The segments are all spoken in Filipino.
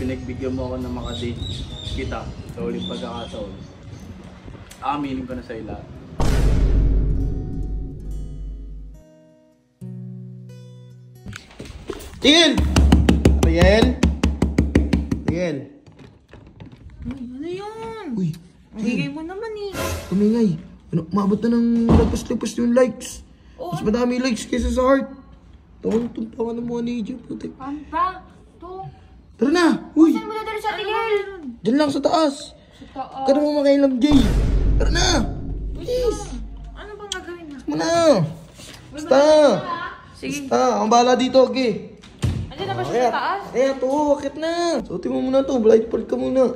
pinagbigyan mo ako na makadate kita sa uling pagkakataon. Aaminin ko na sa'yo lahat. Tigil! Tigil! Tigil! Ano yun? Uy, Bigay mo naman eh. tumingay. Ano, maabot na ng lagpas-lagpas yung likes. Mas madami likes kaysa sa heart. Tawang-tuntawa ng mga nature, putik. Panta! To! Tara na! Uy! Saan mo na dali sa tigil? Diyan lang sa taas. Sa taas. Kada mo makailang gay. Tara na! Please! Ano bang gagawin na? Muna! Basta! Sige. Basta! Ang bahala dito, okay? Andiyan na ba siya sa taas? To, akit na. Suotin mo muna to, blindfold ka muna.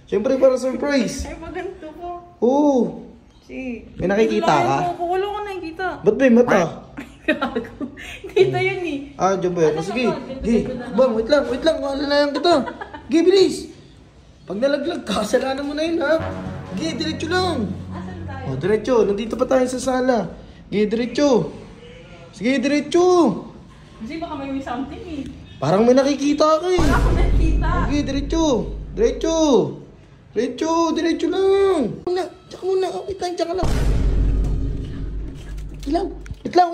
Siyempre para surprise. Ay, maganto po. Oo. Sige. May nakikita ka? Wala ko nakikita. Ba't may mata? Gago. Dito yun eh. Diyan ba yan? Sige. Gi, bang, wait lang. Alalayan kita. Gi, bilis. Pag nalaglag ka, kasalanan mo na yun, ha? Gi, diretso lang. Asan tayo? Diretso. Nandito pa tayo sa sala. Gi, diretso. Sige, diretso. Kasi baka may something eh. Parang may nakikita ka eh. Wala ko nakikita. Okay, diretso. Diretso lang. Tsaka muna. Wait lang.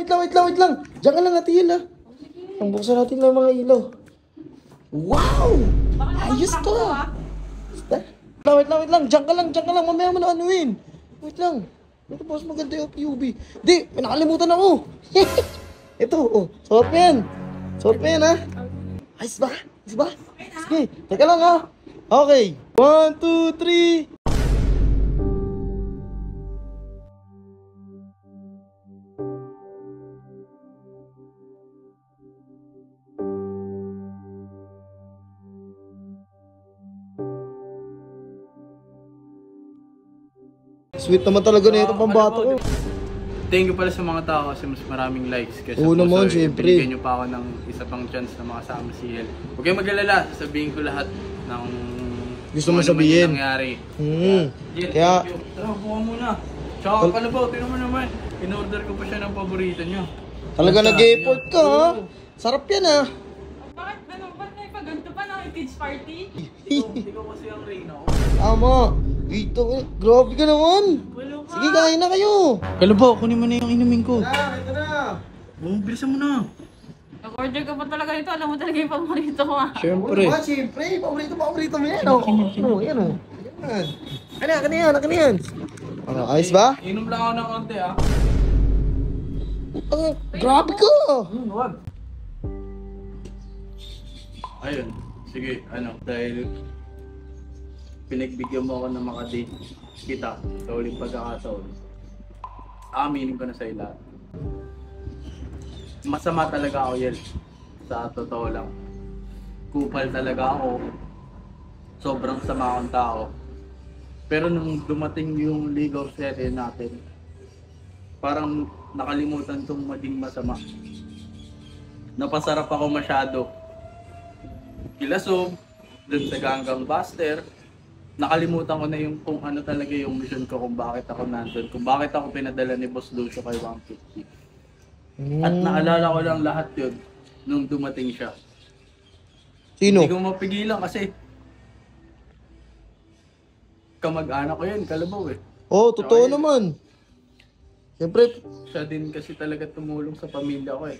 Wait lang. Diyan ka lang, Atiel, ha. Ang buksan natin ng mga ilaw. Wow! Ayos to, ha. Wait lang. Diyan ka lang. Mamaya mo na anuin. Wait lang. Ito, boss, maganda yung PUV. Di, may nakalimutan ako. Ito, oh. Suot mo yan, ha. Ayos ba? Sige, teka lang, ha. Okay. 1, 2, 3. Sweet naman talaga na ito pambato ko. Thank you pala sa mga tao kasi mas maraming likes. Kasi Oo naman, syempre. Binigyan nyo pa ako ng isa pang chance na makasama si Hel. Huwag kayong mag-alala, sabihin ko lahat ng gusto mo sabihin. Nangyari. Kaya, tara, buka muna. Tsaka Kalabaw, tingnan mo naman. In-order ko pa siya ng paborito nyo. talaga nag-effort ka, ha? Sarap yan, ha? Bakit may paganto pa na kids party? Hindi ko kasi ang Reyna ko. Tama. Ito, grabe ka naman. Sige, kain na kayo. Kalabaw, kunin mo na yung inumin ko. Ito na. Bilisan mo na. Nag-order ka pa talaga ito. Alam mo talaga yung paborito ko ah. Siyempre. Siyempre. Paborito mo yan, Yan, o. Yan. Yan. Ayos ba? Inom lang ako ng konti ah. Grabe ka. Wag. Ayun. Sige, dahil pinagbigyan mo ako na makadate kita sa uling pagkakataon. Aaminin ko na sa'yo lahat. Masama talaga ako, Yel. Sa totoo lang. Kupal talaga ako. Sobrang sama akong tao. Pero nung dumating yung League of Legends natin, parang nakalimutan kong maging masama. Napasarap ako masyado. Kilasob, dun sa Ganggang Buster, nakalimutan ko na yung kung ano talaga yung mission ko, kung bakit ako nandun, kung bakit ako pinadala ni Boss Lucio kay 150. At naalala ko lang lahat yun nung dumating siya. Sino? Hindi ko mapigilan kasi kamag-anak ko yun, Kalabaw eh. Oo, totoo naman. Siyempre. Siya din kasi talaga tumulong sa pamilya ko eh.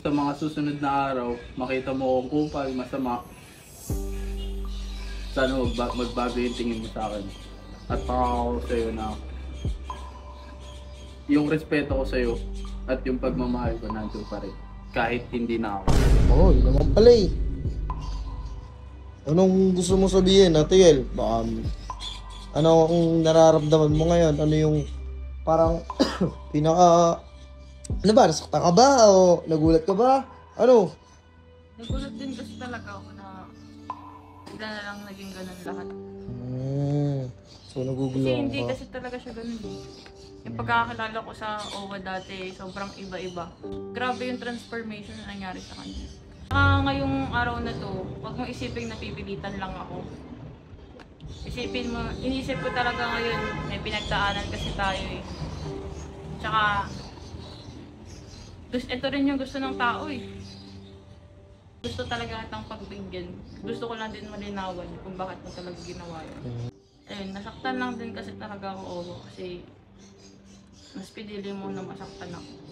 Sa mga susunod na araw, makita mo akong kupal, masama. Sana magbago yung tingin mo sa akin. At pangako ko sa'yo na yung respeto ko sa'yo at yung pagmamahal ko nandun pa rin. Kahit hindi na ako. Oo, yun naman pala eh. Anong gusto mo sabihin, Atiel? Baka, ano ang nararamdaman mo ngayon? Ano yung parang pinaka... Ano ba? Nasaktan ka ba? O nagulat ka ba? Ano? Nagulat din kasi talaga ako na bigla na lang naging ganun lahat. So nagugulo Kasi ka. hindi kasi talaga siya ganun eh. Yung pagkakakilala ko sa OWA dati, sobrang iba-iba. Grabe yung transformation na nangyari sa kanya. Ngayong araw na to, huwag mong isipin na pipilitan lang ako. Inisip ko talaga ngayon, may pinagdaanan kasi tayo eh. Tsaka, ito rin yung gusto ng tao eh. Gusto talaga kitang pagbigyan. Gusto ko lang din malinawan kung bakit mo talaga ginawa yun. Ayun, nasaktan lang din kasi talaga ako, Oo, kasi mas pinili mo na masaktan ako.